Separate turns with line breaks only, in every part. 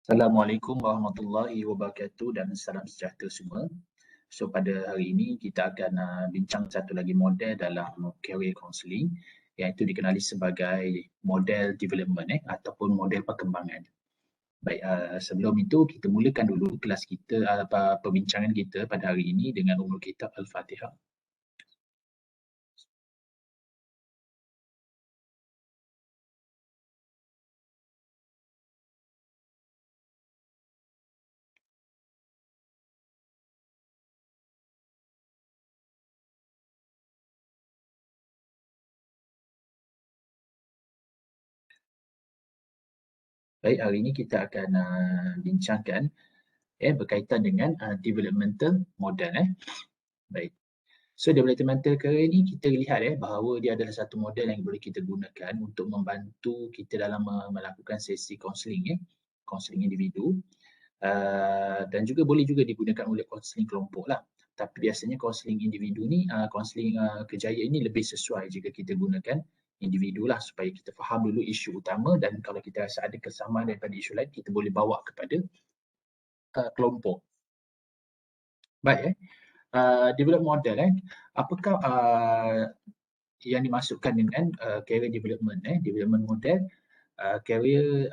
Assalamualaikum warahmatullahi wabarakatuh dan salam sejahtera semua. So pada hari ini kita akan bincang satu lagi model dalam career counselling iaitu dikenali sebagai model development ataupun model perkembangan. Baik, sebelum itu kita mulakan dulu kelas kita, perbincangan kita pada hari ini dengan umul kitab Al-Fatihah. Baik, hari ini kita akan bincangkan berkaitan dengan developmental model. Baik. So developmental career ni kita lihat bahawa dia adalah satu model yang boleh kita gunakan untuk membantu kita dalam melakukan sesi kaunseling kaunseling individu, dan juga boleh juga digunakan oleh kaunseling kelompok lah. Tapi biasanya kaunseling individu ni, kaunseling kejayaan ini lebih sesuai jika kita gunakan individu lah supaya kita faham dulu isu utama dan kalau kita rasa ada kesamaan daripada isu lain kita boleh bawa kepada kelompok. Baik develop model apakah yang dimasukkan dengan career development development model, career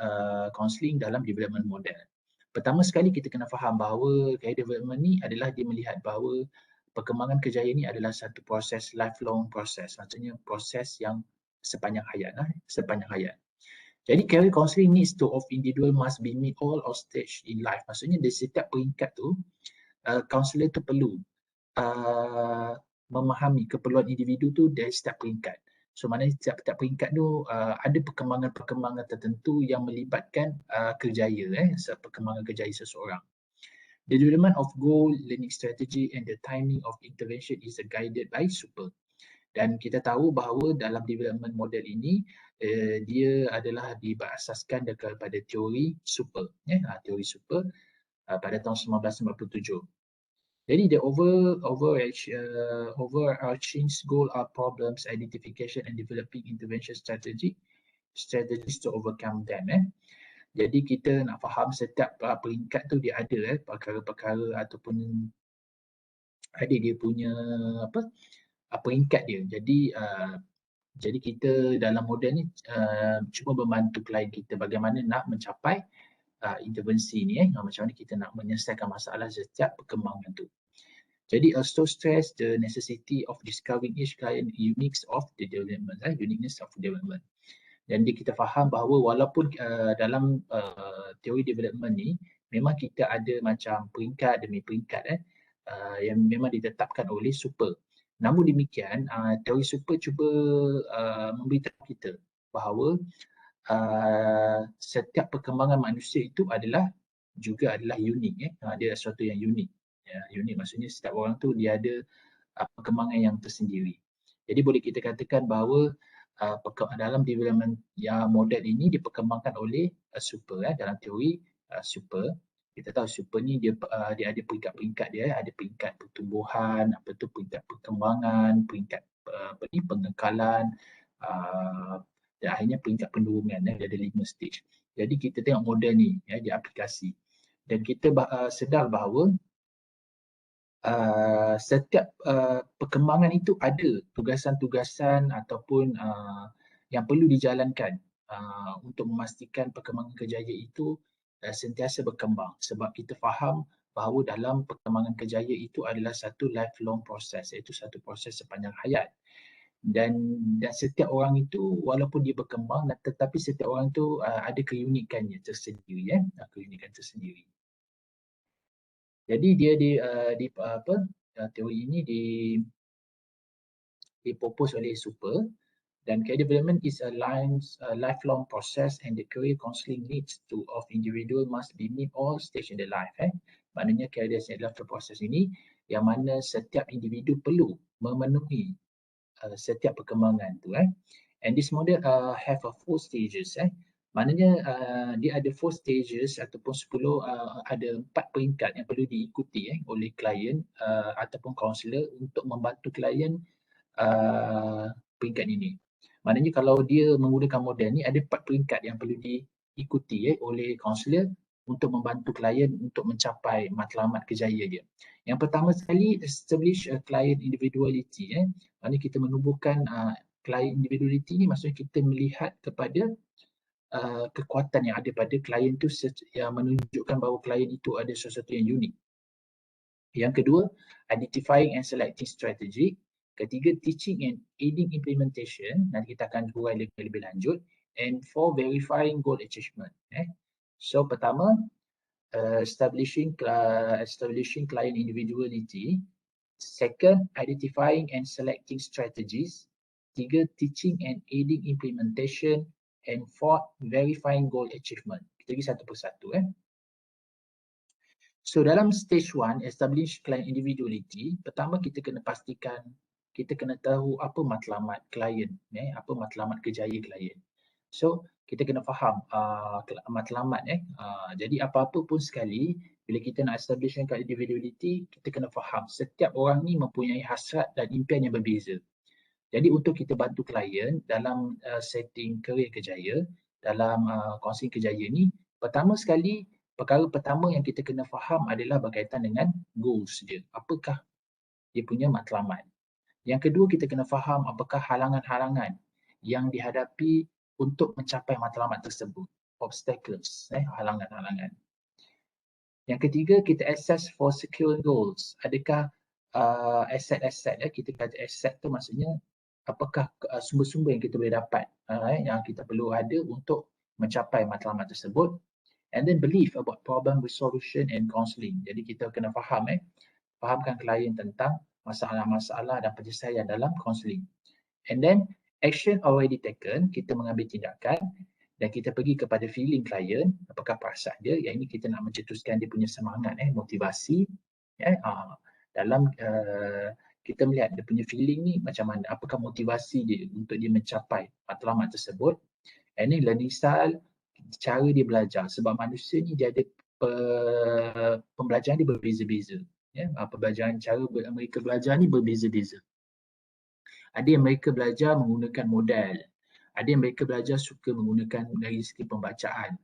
counselling dalam development model. Pertama sekali kita kena faham bahawa career development ni adalah dia melihat bahawa perkembangan kejayaan ni adalah satu proses lifelong proses, maksudnya proses yang sepanjang hayat sepanjang hayat. Jadi career counselling needs to of individual must be meet all of stage in life. Maksudnya di setiap peringkat tu kaunselor tu perlu memahami keperluan individu tu dari setiap peringkat. So maknanya setiap peringkat tu ada perkembangan-perkembangan tertentu yang melibatkan kerjaya, perkembangan kerjaya seseorang. The development of goal, learning strategy and the timing of intervention is guided by super. Dan kita tahu bahawa dalam development model ini dia adalah berasaskan kepada teori super, teori super pada tahun 1997. Jadi the overarching goal are problems identification and developing intervention strategies to overcome them. Jadi kita nak faham setiap peringkat tu dia ada perkara-perkara ataupun ada dia punya peringkat dia. Jadi kita dalam model ni cuba membantu klien kita bagaimana nak mencapai intervensi ni macam mana kita nak menyelesaikan masalah setiap perkembangan tu. Jadi also stress the necessity of discovering each client uniqueness of the development, uniqueness of development. Dan kita faham bahawa walaupun dalam teori development ni memang kita ada macam peringkat demi peringkat yang memang ditetapkan oleh super. Namun demikian teori super cuba memberitahu kita bahawa setiap perkembangan manusia itu adalah unik dia sesuatu yang unik. Unik maksudnya setiap orang tu dia ada perkembangan yang tersendiri. Jadi boleh kita katakan bahawa dalam development model ini diperkembangkan oleh super dalam teori super. Kita tahu super ni dia ada peringkat-peringkat dia, ada peringkat pertumbuhan, peringkat perkembangan, peringkat pengekalan, dan akhirnya peringkat penurunan dia ada 5 stage. Jadi kita tengok model ni di aplikasi dan kita sedar bahawa setiap perkembangan itu ada tugasan-tugasan ataupun yang perlu dijalankan untuk memastikan perkembangan kejayaan itu sentiasa berkembang sebab kita faham bahawa dalam perkembangan kejayaan itu adalah satu lifelong proses, iaitu satu proses sepanjang hayat. Dan setiap orang itu walaupun dia berkembang tetapi setiap orang itu ada keunikannya tersendiri keunikan tersendiri. Jadi dia teori ini dipropose oleh super dan career development is a lifelong process and the career counselling needs to of individual must be meet all stage in the life. Maknanya career development proses ini yang mana setiap individu perlu memenuhi setiap perkembangan tu. And this model have a 4 stages. Maknanya dia ada 4 stages ataupun 10 ada 4 peringkat yang perlu diikuti oleh klien ataupun kaunselor untuk membantu klien peringkat ini. Maknanya kalau dia menggunakan model ni ada 4 peringkat yang perlu diikuti oleh kaunselor untuk membantu klien untuk mencapai matlamat kejayaan dia. Yang pertama sekali, establish a client individuality. Maksudnya kita menubuhkan client individuality ni maksudnya kita melihat kepada kekuatan yang ada pada klien tu yang menunjukkan bahawa klien itu ada sesuatu yang unik. Yang kedua, identifying and selecting strategy. Ketiga, teaching and aiding implementation. Nanti kita akan hurai lebih lanjut. And four, verifying goal achievement. So pertama, establishing client individuality. Second, identifying and selecting strategies. Tiga, teaching and aiding implementation. And fourth, verifying goal achievement. Kita pergi satu persatu. So dalam stage 1, establish client individuality, pertama kita kena pastikan, kita kena tahu apa matlamat klien, apa matlamat kejayaan klien. So kita kena faham matlamat. Jadi apa-apa pun sekali, bila kita nak establish client individuality, kita kena faham setiap orang ni mempunyai hasrat dan impian yang berbeza. Jadi untuk kita bantu klien dalam setting career kejaya, dalam kaunseling kejaya ni, pertama sekali, perkara pertama yang kita kena faham adalah berkaitan dengan goals dia. Apakah dia punya matlamat. Yang kedua, kita kena faham apakah halangan-halangan yang dihadapi untuk mencapai matlamat tersebut. Obstacles, halangan-halangan. Yang ketiga, kita assess for secure goals. Adakah aset-aset, kita kata aset tu maksudnya apakah sumber-sumber yang kita boleh dapat, yang kita perlu ada untuk mencapai matlamat tersebut. And then believe about problem resolution and counselling. Jadi kita kena faham, fahamkan klien tentang masalah-masalah dan penyelesaian dalam counselling. And then action already taken, kita mengambil tindakan dan kita pergi kepada feeling klien, apakah perasaan dia, yang ini kita nak mencetuskan dia punya semangat, motivasi. Dalam kita melihat dia punya feeling ni macam mana, apakah motivasi dia untuk dia mencapai matlamat tersebut. And then learning style, cara dia belajar, sebab manusia ni dia ada pembelajaran dia berbeza-beza. Pembelajaran cara mereka belajar ni berbeza-beza. Ada yang mereka belajar menggunakan modal, ada yang mereka belajar suka menggunakan dari segi pembacaan,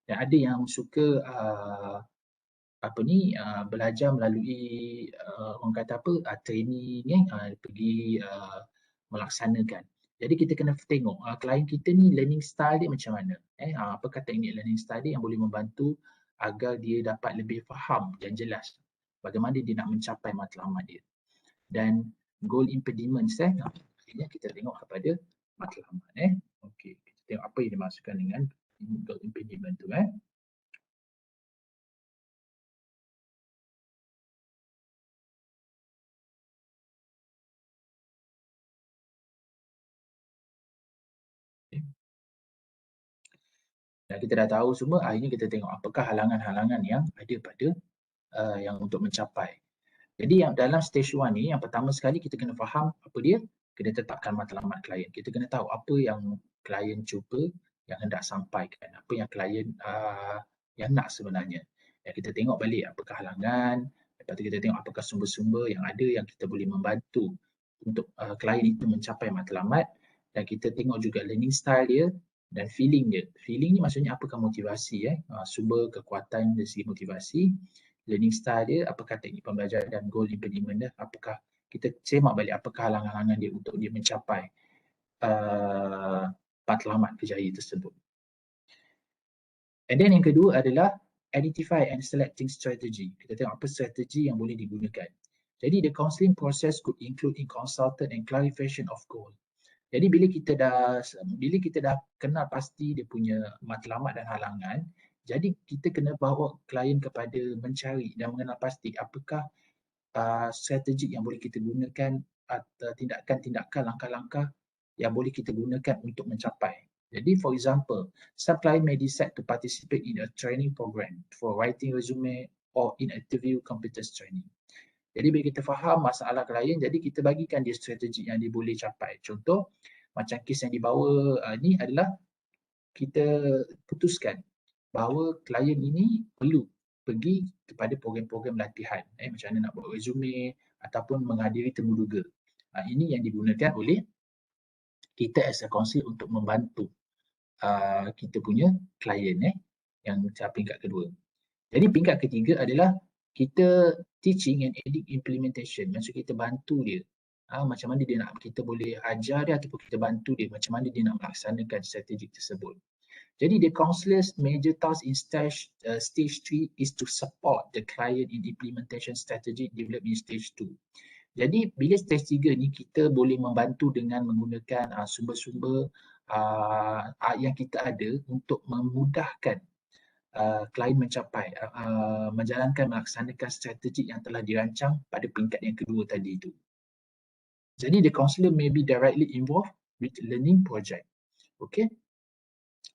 dan ada yang suka belajar melalui orang kata training, pergi melaksanakan. Jadi kita kena tengok klien kita ni learning style dia macam mana, apakah teknik learning style dia yang boleh membantu agar dia dapat lebih faham dan jelas bagaimana dia nak mencapai matlamat dia. Dan goal impediments, akhirnya kita tengok kepada matlamat. Okey, kita tengok apa yang dimaksudkan dengan goal impediment tu. Dan kita dah tahu semua, akhirnya kita tengok apakah halangan-halangan yang ada pada yang untuk mencapai. Jadi yang dalam stage 1 ni, yang pertama sekali kita kena faham apa dia, kena tetapkan matlamat klien. Kita kena tahu apa yang klien cuba, yang hendak sampaikan, apa yang klien yang nak sebenarnya. Dan kita tengok balik apakah halangan, lepas tu kita tengok apakah sumber-sumber yang ada yang kita boleh membantu untuk klien itu mencapai matlamat, dan kita tengok juga learning style dia dan feeling dia. Feeling ni maksudnya apakah motivasi, sumber kekuatan dari segi motivasi. Learning style dia, apakah teknik pembelajaran dan goal impediment dia, apakah kita semak balik apakah halangan-halangan dia untuk dia mencapai matlamat kejayaan tersebut. And then yang kedua adalah identify and selecting strategy. Kita tengok apa strategi yang boleh digunakan. Jadi the counselling process could include in consultant and clarification of goal. Jadi bila kita dah kenal pasti dia punya matlamat dan halangan, jadi kita kena bawa klien kepada mencari dan mengenal pasti apakah strategi yang boleh kita gunakan, tindakan-tindakan, langkah-langkah yang boleh kita gunakan untuk mencapai. Jadi for example, some client may decide to participate in a training program for writing resume or in interview competence training. Jadi bila kita faham masalah klien, jadi kita bagikan dia strategi yang dia boleh capai. Contoh, macam kes yang dibawa ni adalah kita putuskan bahawa klien ini perlu pergi kepada program-program latihan, macam mana nak buat resume ataupun menghadiri temu duga. Ini yang digunakan oleh kita as a counsellor untuk membantu kita punya klien yang peringkat kedua. Jadi peringkat ketiga adalah kita teaching and aiding implementation. Maksud kita bantu dia. Macam mana dia nak, kita boleh ajar dia ataupun kita bantu dia macam mana dia nak melaksanakan strategi tersebut. Jadi the counselor's major task in stage 3 is to support the client in implementation strategy developed in stage 2. Jadi bila stage 3 ni kita boleh membantu dengan menggunakan sumber-sumber yang kita ada untuk memudahkan klien mencapai menjalankan melaksanakan strategi yang telah dirancang pada peringkat yang kedua tadi itu. Jadi the counselor may be directly involved with learning project. Okay.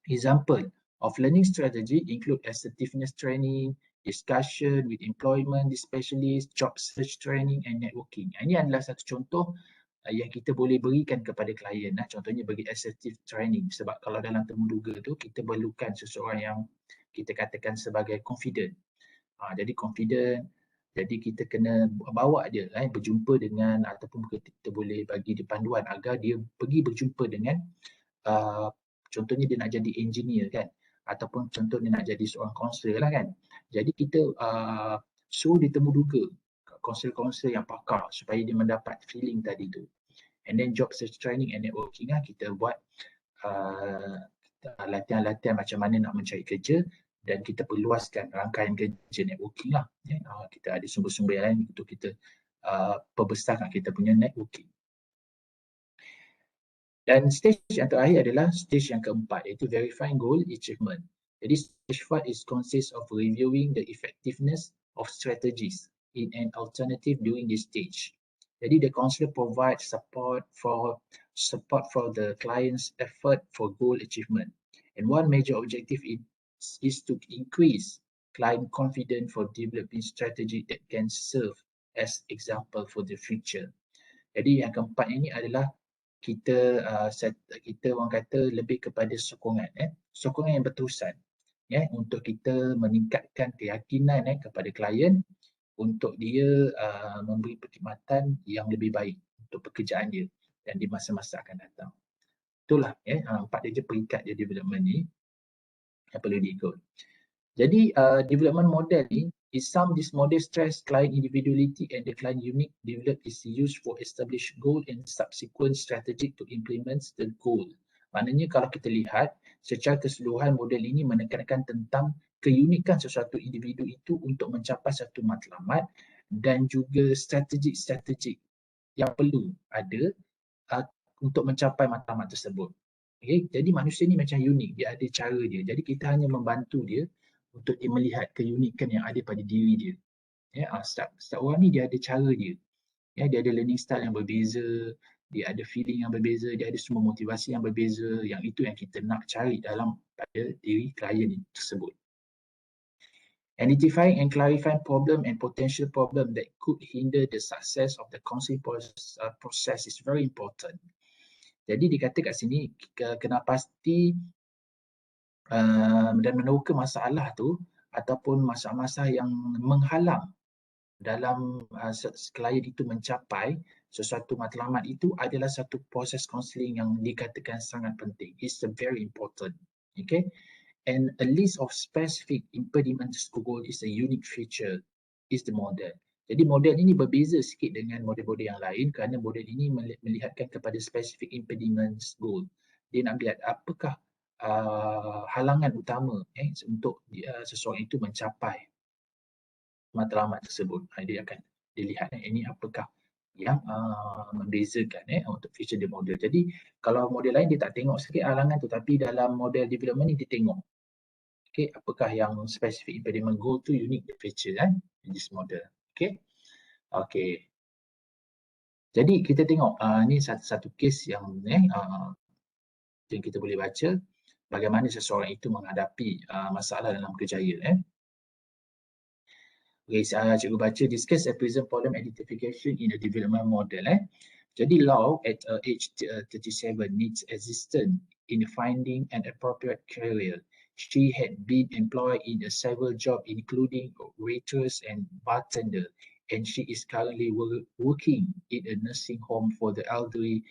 Example of learning strategy include assertiveness training, discussion with employment specialist, job search training and networking. Ini adalah satu contoh yang kita boleh berikan kepada klien. Contohnya bagi assertive training, sebab kalau dalam temuduga tu kita perlukan seseorang yang kita katakan sebagai confident. Jadi confident, jadi kita kena bawa dia berjumpa dengan, ataupun kita boleh bagi dia panduan agar dia pergi berjumpa dengan contohnya dia nak jadi engineer kan, ataupun contohnya nak jadi seorang kaunselor lah kan. Jadi kita suruh dia temuduga kaunselor-kaunselor yang pakar supaya dia mendapat feeling tadi tu. And then job search training and networking kita buat latihan-latihan macam mana nak mencari kerja, dan kita perluaskan rangkaian kerja networking lah. Kita ada sumber-sumber yang lain untuk kita perbesarkan kita punya networking. Dan stage yang terakhir adalah stage yang keempat, iaitu verifying goal achievement. Jadi stage 4 is consists of reviewing the effectiveness of strategies in an alternative during this stage. Jadi the counselor provides support for the client's effort for goal achievement. And one major objective is to increase client confidence for developing strategy that can serve as example for the future. Jadi yang keempat ini adalah kita orang kata lebih kepada sokongan yang berterusan untuk kita meningkatkan keyakinan kepada klien untuk dia memberi perkhidmatan yang lebih baik untuk pekerjaan dia dan di masa-masa akan datang. Itulah 4 je peringkat dia development ni yang perlu diikut. Jadi development model ni this model stress client individuality and the client unique develop is used for establish goal and subsequent strategy to implement the goal. Maknanya kalau kita lihat secara keseluruhan model ini menekankan tentang keunikan sesuatu individu itu untuk mencapai satu matlamat dan juga strategi-strategi yang perlu ada untuk mencapai matlamat tersebut. Okay? Jadi manusia ni macam unik, dia ada cara dia. Jadi kita hanya membantu dia untuk dia melihat keunikan yang ada pada diri dia. Setiap orang ni dia ada cara dia. Dia ada learning style yang berbeza, dia ada feeling yang berbeza, dia ada semua motivasi yang berbeza. Yang itu yang kita nak cari dalam pada diri klien tersebut. Identifying and clarifying problem and potential problem that could hinder the success of the counseling process is very important. Jadi dikata kat sini kena pasti dan meneroka masalah tu ataupun masalah-masalah yang menghalang dalam klien itu mencapai sesuatu matlamat itu adalah satu proses counselling yang dikatakan sangat penting. It's very important. Okay? And a list of specific impediments to goal is a unique feature, is the model. Jadi model ini berbeza sikit dengan model-model yang lain kerana model ini melihatkan kepada specific impediments goal. Dia nak lihat apakah halangan utama untuk seseorang itu mencapai matlamat tersebut. Dia akan dilihat ini apakah yang membezakan untuk feature the model. Jadi kalau model lain dia tak tengok sikit halangan tu, tapi dalam model development ni dia tengok. Okay, apakah yang specific impediment goal tu unique feature in this model. Okay. Okay. Jadi kita tengok ni satu case yang kita boleh baca bagaimana seseorang itu menghadapi masalah dalam kerjaya. Okay, cikgu baca, discuss a present problem identification in a development model. Jadi Lau at age 37 needs assistance in finding an appropriate career. She had been employed in several jobs including waitress and bartender, and she is currently working in a nursing home for the elderly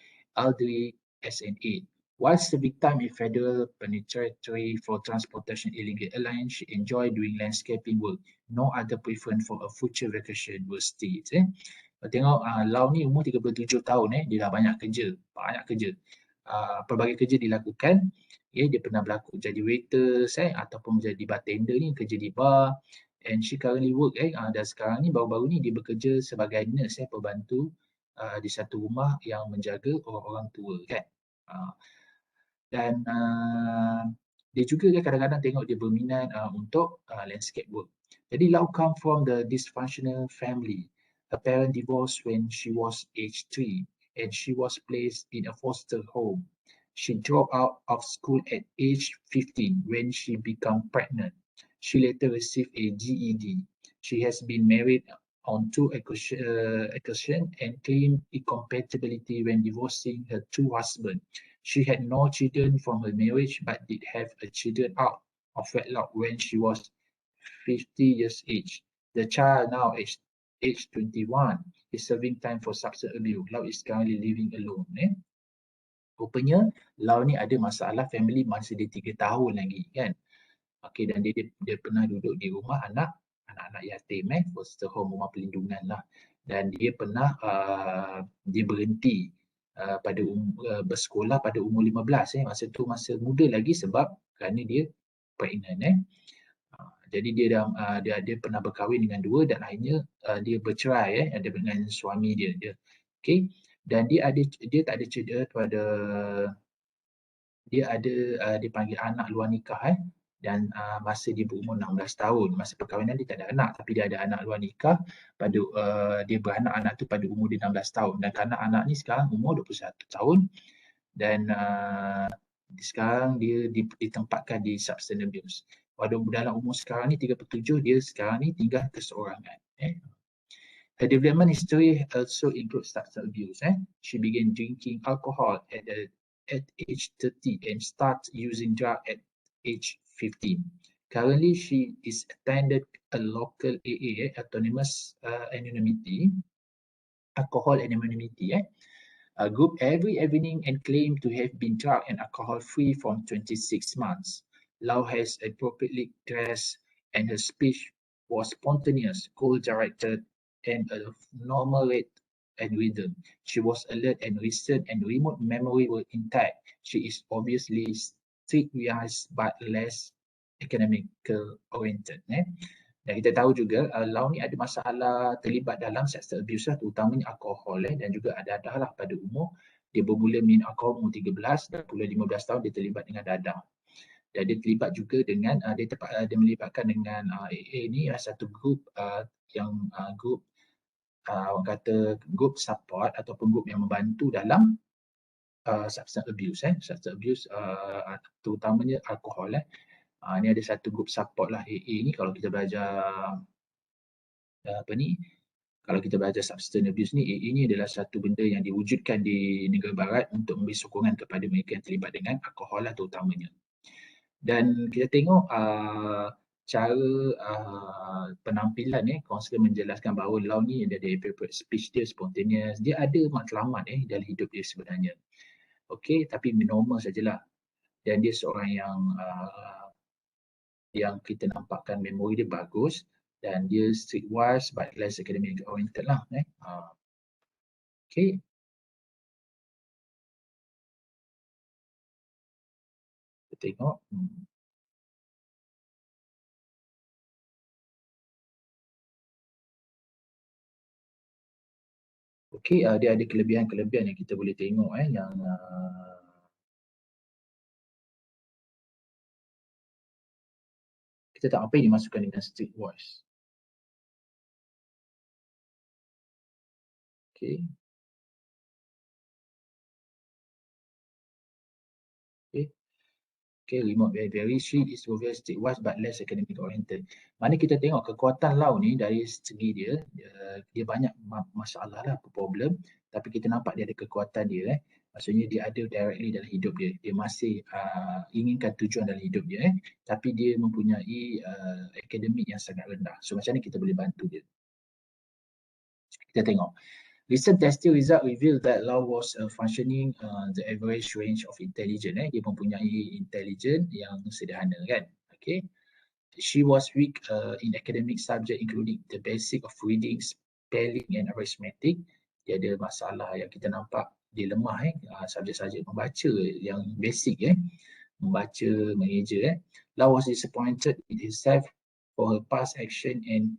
as an aide. While serving time in Federal Penitentiary for Transportation Illegal Alien, she enjoyed doing landscaping work. No other preference for a future vacation was stated. Tengok Lau ni umur 37 tahun dia dah banyak kerja. Pelbagai kerja dilakukan. Dia pernah berlaku jadi waiter ataupun jadi bartender ni, kerja di bar. And she currently work dan sekarang ni baru-baru ni dia bekerja sebagai nurse pembantu di satu rumah yang menjaga orang-orang tua kan. Dan dia juga kadang-kadang tengok dia berminat untuk landscape work. Jadi Lau come from the dysfunctional family. Her parents divorced when she was age 3 and she was placed in a foster home. She dropped out of school at age 15 when she became pregnant. She later received a GED. She has been married on 2 occasions and claimed incompatibility when divorcing her 2 husbands. She had no children from her marriage but did have a children out of wedlock when she was 50 years age. The child now age 21 is serving time for substance abuse. Lau is currently living alone. Rupanya Lau ni ada masalah family masa dia 3 tahun lagi kan. Okay, dan dia pernah duduk di rumah anak-anak yatim foster home, rumah perlindungan lah. Dan dia pernah dia berhenti bersekolah pada umur 15 masa tu masa muda lagi sebab kerana dia pregnant jadi dia pernah berkahwin dengan 2 dan akhirnya dia bercerai dengan suami dia. Okey, dan dia tak ada cedera pada dia dipanggil anak luar nikah dan masa dia berumur 16 tahun, masa perkahwinan dia tak ada anak tapi dia ada anak luar nikah pada dia beranak anak tu pada umur dia 16 tahun dan kanak-anak ni sekarang umur 21 tahun dan sekarang dia ditempatkan di substance abuse. Pada dalam umur sekarang ni 37 dia sekarang ni tinggal keseorangan. Her development history also includes substance abuse. She began drinking alcohol at age 30 and started using drugs at age 15. Currently, she is attended a local AA, Autonomous Anonymity, Alcohol Anonymity, a group every evening and claim to have been drug and alcohol free from 26 months. Lau has appropriately dressed and her speech was spontaneous, goal-directed, and a normal rate and rhythm. She was alert and recent and remote memory were intact. She is obviously streetwise but less academical oriented. Dan kita tahu juga Lau ni ada masalah terlibat dalam sexual abuse terutamanya alkohol dan juga dadah lah pada umur dia bermula minum alkohol umur 13 dan pula 15 tahun dia terlibat dengan dadah. Dan dia terlibat juga dengan dia melibatkan dengan AA ni satu grup yang grup orang kata grup support ataupun grup yang membantu dalam substance abuse substance abuse terutamanya alkohol ni ada satu grup support lah AA ni kalau kita belajar kalau kita belajar substance abuse ni AA ni adalah satu benda yang diwujudkan di negara barat untuk memberi sokongan kepada mereka yang terlibat dengan alkohol lah terutamanya. Dan kita tengok cara penampilan kaunselor menjelaskan bahawa Lau ni dia ada appropriate speech dia spontaneous, dia ada matlamat dalam hidup dia sebenarnya. Okey, tapi normal sajalah. Dan dia seorang yang kita nampakkan memori dia bagus dan dia streetwise but less academic oriented lah. Okey. Kita tengok. Okey, dia ada kelebihan-kelebihan yang kita boleh tengok yang kita tak apa yang dimasukkan dengan streetwise. Okey. Okay, remote very she is very streetwise but less academic oriented. Mana kita tengok kekuatan Lau ni dari segi dia banyak masalah lah, problem, tapi kita nampak dia ada kekuatan dia maksudnya dia ada directly dalam hidup dia. Dia masih inginkan tujuan dalam hidup dia tapi dia mempunyai akademik yang sangat rendah. So macam mana kita boleh bantu dia? Kita tengok. Recent testing result revealed that Lau was functioning the average range of intelligence. Dia mempunyai intelligence yang sederhana kan. Okay. She was weak in academic subject including the basic of reading, spelling and arithmetic. Dia ada masalah yang kita nampak dia lemah subjek-subjek membaca yang basic membaca, mengeja. Lau was disappointed in herself for her past action and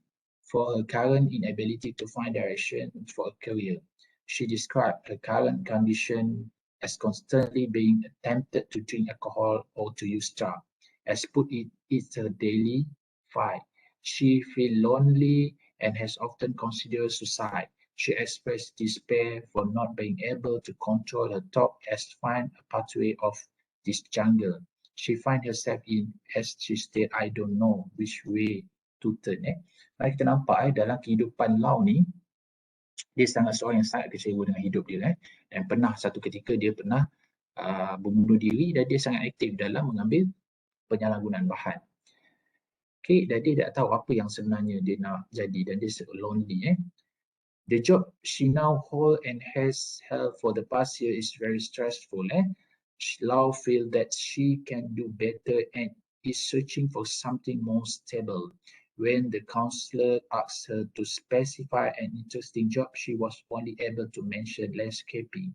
for her current inability to find direction for a career. She described her current condition as constantly being tempted to drink alcohol or to use drugs. As put it, it's a daily fight. She feels lonely and has often considered suicide. She expressed despair for not being able to control her thought as find a pathway of this jungle. She finds herself in, as she said, I don't know which way to turn. Mari kita nampak dalam kehidupan Lau ni, dia sangat seorang yang sangat kecewa dengan hidup dia dan pernah satu ketika dia pernah membunuh diri dan dia sangat aktif dalam mengambil penyalahgunaan bahan. Okay, dan dia tak tahu apa yang sebenarnya dia nak jadi dan dia lonely. The job she now hold and has held for the past year is very stressful. Lau feels that she can do better and is searching for something more stable. When the counselor asked her to specify an interesting job, she was only able to mention landscaping.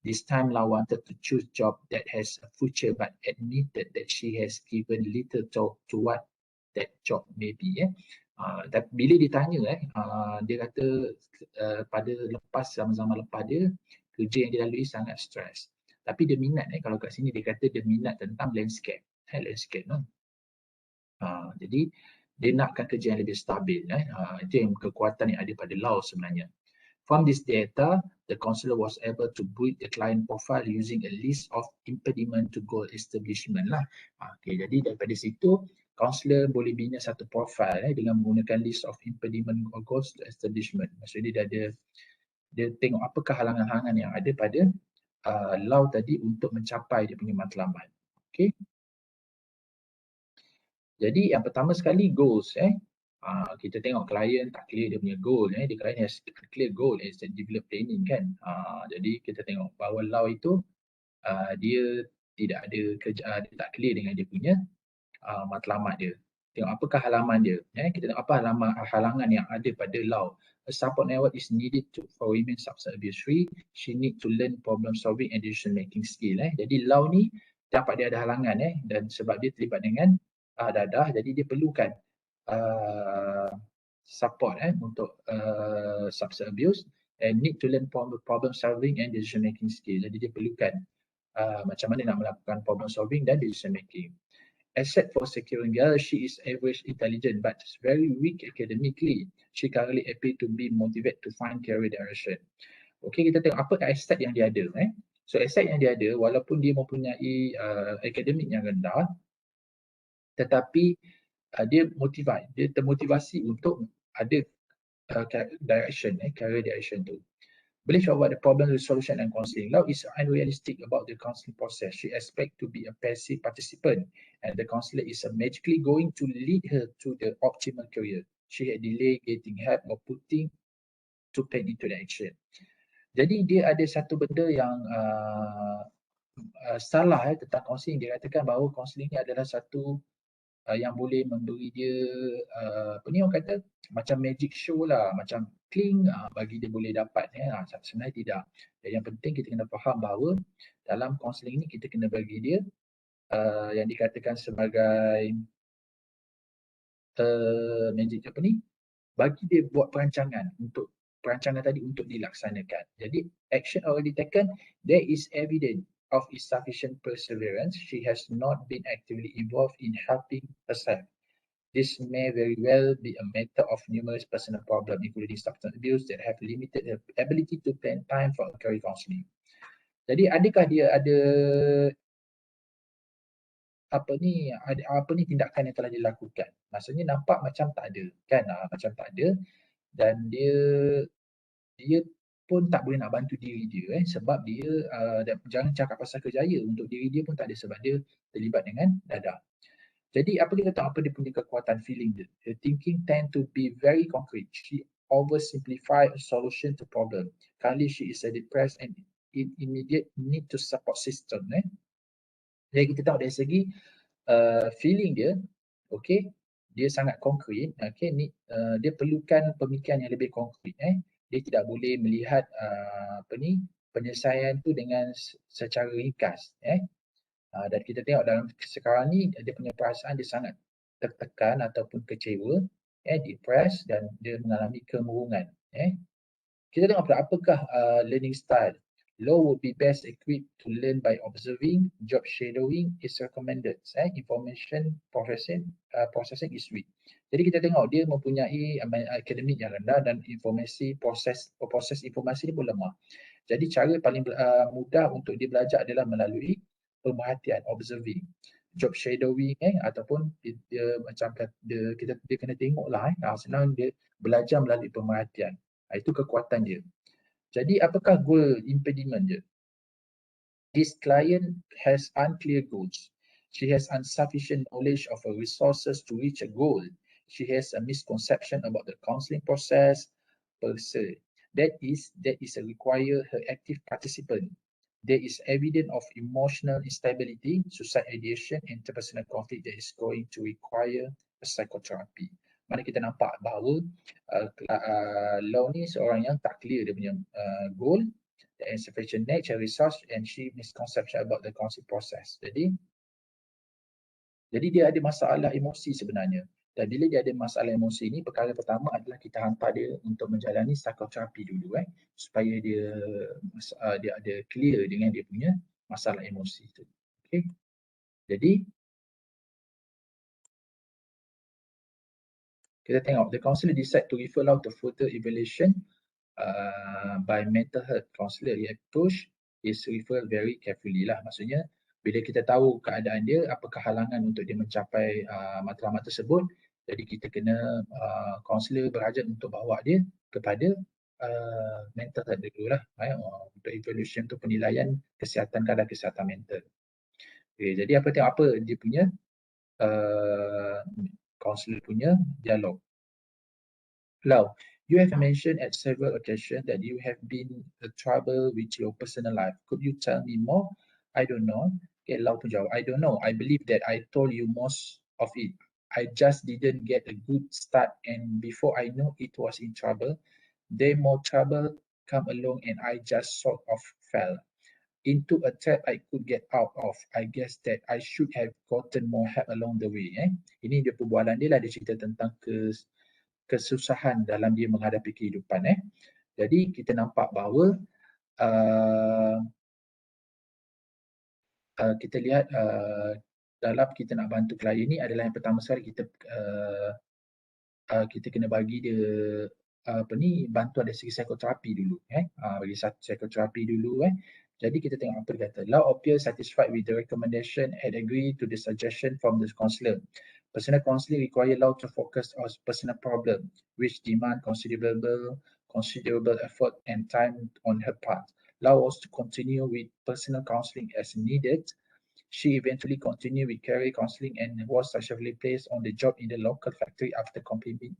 This time Lau wanted to choose job that has a future but admitted that she has given little thought to what that job may be. Dan bila ditanya dia kata pada zaman-zaman lepas dia, kerja yang dia lalui sangat stres. Tapi dia minat kalau kat sini dia kata dia minat tentang landscape. Landscape jadi dia nakkan kerja yang lebih stabil. Itu yang kekuatan yang ada pada Lau sebenarnya. From this data, the counselor was able to build the client profile using a list of impediment to goal establishment lah. Okay, jadi daripada situ, counselor boleh bina satu profile dengan menggunakan list of impediment or goals to establishment. Maksudnya dia tengok apakah halangan-halangan yang ada pada Lau tadi untuk mencapai dia punya matlamat. Okay. Jadi yang pertama sekali goals. Kita tengok klien tak clear dia punya goal. Dia klien has clear goal as a develop planning kan. Jadi kita tengok bahawa Lau itu dia tidak ada kerja, dia tak clear dengan dia punya matlamat dia. Tengok apakah halaman dia. Kita tengok apa halangan yang ada pada Lau. A support network is needed for women substance abuse free. She need to learn problem solving and decision making skill. Jadi Lau ni dapat dia ada halangan dan sebab dia terlibat dengan dadah, jadi dia perlukan support untuk substance abuse and need to learn problem solving and decision making skill. Jadi dia perlukan macam mana nak melakukan problem solving dan decision making. Except for securing girl, she is average intelligent but very weak academically. She currently appear to be motivated to find career direction. Okay, kita tengok apa aset yang dia ada. So aset yang dia ada, walaupun dia mempunyai akademik yang rendah, tetapi dia termotivasi untuk ada direction, career direction tu. Believe about the problem resolution and counselling. Lau is unrealistic about the counselling process. She expects to be a passive participant and the counsellor is magically going to lead her to the optimal career. She had delayed getting help or putting to pen into the action. Jadi dia ada satu benda yang salah tentang counselling. Dia katakan bahawa counselling ni adalah satu yang boleh memberi dia apa ni orang kata macam magic show lah, macam kling bagi dia boleh dapat sebenarnya tidak. Dan yang penting kita kena faham bahawa dalam counselling ni kita kena bagi dia yang dikatakan sebagai magic apa ni, bagi dia buat perancangan tadi untuk dilaksanakan. Jadi action already taken, there is evidence of insufficient perseverance. She has not been actively involved in helping herself. This may very well be a matter of numerous personal problems, including substance abuse, that have limited her ability to plan time for career counselling. Jadi adakah dia ada apa ni tindakan yang telah dilakukan? Maksudnya nampak macam tak ada kan, macam tak ada, dan dia pun tak boleh nak bantu diri dia sebab dia jangan cakap pasal kerjaya, untuk diri dia pun tak ada sebab dia terlibat dengan dadah. Jadi apa kita tahu apa dia punya kekuatan feeling dia. Her thinking tend to be very concrete. She
oversimplify a solution to problem. Currently, she is depressed and in immediate need to support system. Jadi kita tengok dari segi feeling dia, okay, dia sangat konkret, okay, dia perlukan pemikiran yang lebih konkret. Dia tidak boleh melihat penyelesaian tu dengan secara ringkas. Dan kita tengok dalam sekarang ni dia punya perasaan dia sangat tertekan ataupun kecewa, depressed dan dia mengalami kemurungan. Kita tengok pula apakah learning style. Law would be best equipped to learn by observing. Job shadowing is recommended. Information processing is weak. Jadi kita tengok dia mempunyai akademik yang rendah dan proses informasi dia pun lemah. Jadi cara paling mudah untuk dia belajar adalah melalui pemerhatian, observing. Job shadowing ataupun dia macam dia kena tengoklah senang dia belajar melalui pemerhatian. Itu kekuatan dia. Jadi apakah goal impediment dia? This client has unclear goals. She has insufficient knowledge of her resources to reach a goal. She has a misconception about the counselling process per se. That is require her active participant. There is evidence of emotional instability, suicide ideation, interpersonal conflict that is going to require a psychotherapy. Mana kita nampak bahawa Law ni seorang yang tak clear dia punya goal, insufficient nature resource and she misconception about the counseling process. Jadi dia ada masalah emosi sebenarnya. Dan bila dia ada masalah emosi ni, perkara pertama adalah kita hantar dia untuk menjalani psikoterapi dulu supaya dia ada clear dengan dia punya masalah emosi tu. Okay. Jadi kita tengok the counselor decide to refer Law to further evaluation by mental health counselor. He approach is refer very carefully lah. Maksudnya bila kita tahu keadaan dia, apakah halangan untuk dia mencapai matlamat tersebut, jadi kita kena counselor berhajat untuk bawa dia kepada mental health dulu lah untuk evaluation, untuk penilaian kesihatan, kadar kesihatan mental. Okay, jadi apa dia punya counselor punya dialog. Lau, you have mentioned at several occasions that you have been in trouble with your personal life. Could you tell me more? I don't know. Okay, Lau pun jawab, I don't know. I believe that I told you most of it. I just didn't get a good start, and before I know it was in trouble. Then more trouble come along and I just sort of fell into a trap I could get out of. I guess that I should have gotten more help along the way. Ini dia perbualan dia lah, dia cerita tentang kesusahan dalam dia menghadapi kehidupan. Jadi kita nampak bahawa kita lihat dalam kita nak bantu klien ni adalah yang pertama sekali kita kena bagi dia bantuan dari segi psikoterapi dulu. Bagi psikoterapi dulu. Jadi kita tengok apa dia kata. Lau appears satisfied with the recommendation and agree to the suggestion from the counselor. Personal counselling require Lau to focus on personal problem, which demand considerable effort and time on her part. Lau was to continue with personal counselling as needed. She eventually continued with career counselling and was successfully placed on the job in the local factory after completing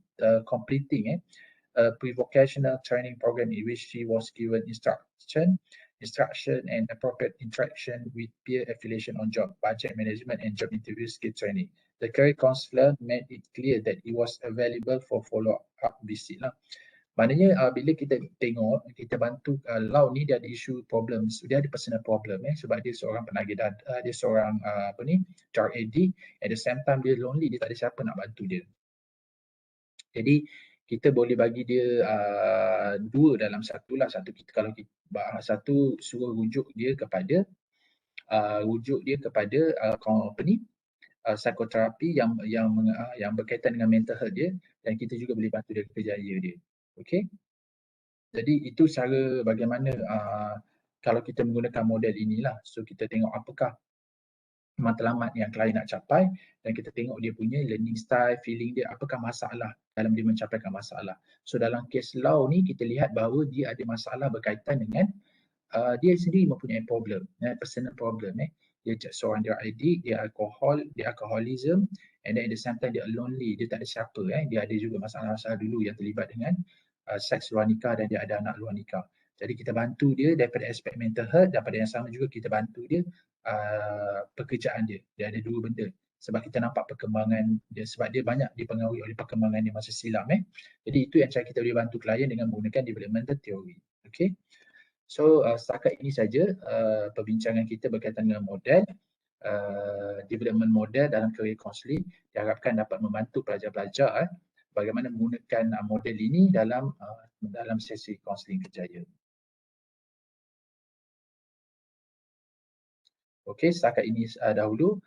a pre-vocational training program in which she was given instruction and appropriate interaction with peer affiliation on job, budget management and job interview skill training. The career counsellor made it clear that it was available for follow-up visit lah. Maknanya bila kita tengok, kita bantu Lau ni dia ada isu problems, dia ada personal problem sebab dia seorang penagih dana, dia seorang child addict, at the same time dia lonely, dia tak ada siapa nak bantu dia. Jadi kita boleh bagi dia dua dalam satu lah. Satu suruh rujuk dia kepada psikoterapi yang berkaitan dengan mental health dia, dan kita juga boleh bantu dia kerjaya dia. Okey. Jadi itu cara bagaimana kalau kita menggunakan model inilah. So kita tengok apakah matlamat yang klien nak capai dan kita tengok dia punya learning style, feeling dia, apakah masalah dalam dia mencapaikan masalah. So dalam kes Lau ni kita lihat bahawa dia ada masalah berkaitan dengan dia sendiri mempunyai problem, personal problem. Dia seorang dia addict, dia alcoholism, and then at the same time dia lonely, dia tak ada siapa. Dia ada juga masalah-masalah dulu yang terlibat dengan seks luar nikah dan dia ada anak luar nikah. Jadi kita bantu dia daripada aspek mental health dan pada yang sama juga kita bantu dia pekerjaan dia. Dia ada dua benda. Sebab kita nampak perkembangan dia, sebab dia banyak dipengaruhi oleh perkembangan dia masa silam. Jadi itu yang cara kita boleh bantu klien dengan menggunakan developmental theory. Okay. So setakat ini saja perbincangan kita berkaitan dengan model. Development model dalam career counselling diharapkan dapat membantu pelajar-pelajar bagaimana menggunakan model ini dalam sesi kaunseling kerjaya. Okey, setakat ini dahulu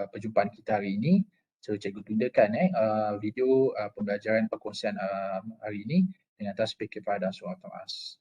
perjumpaan kita hari ini. So, cikgu tundakan video pembelajaran perkongsian hari ini dengan atas speaker pada Suara Thomas.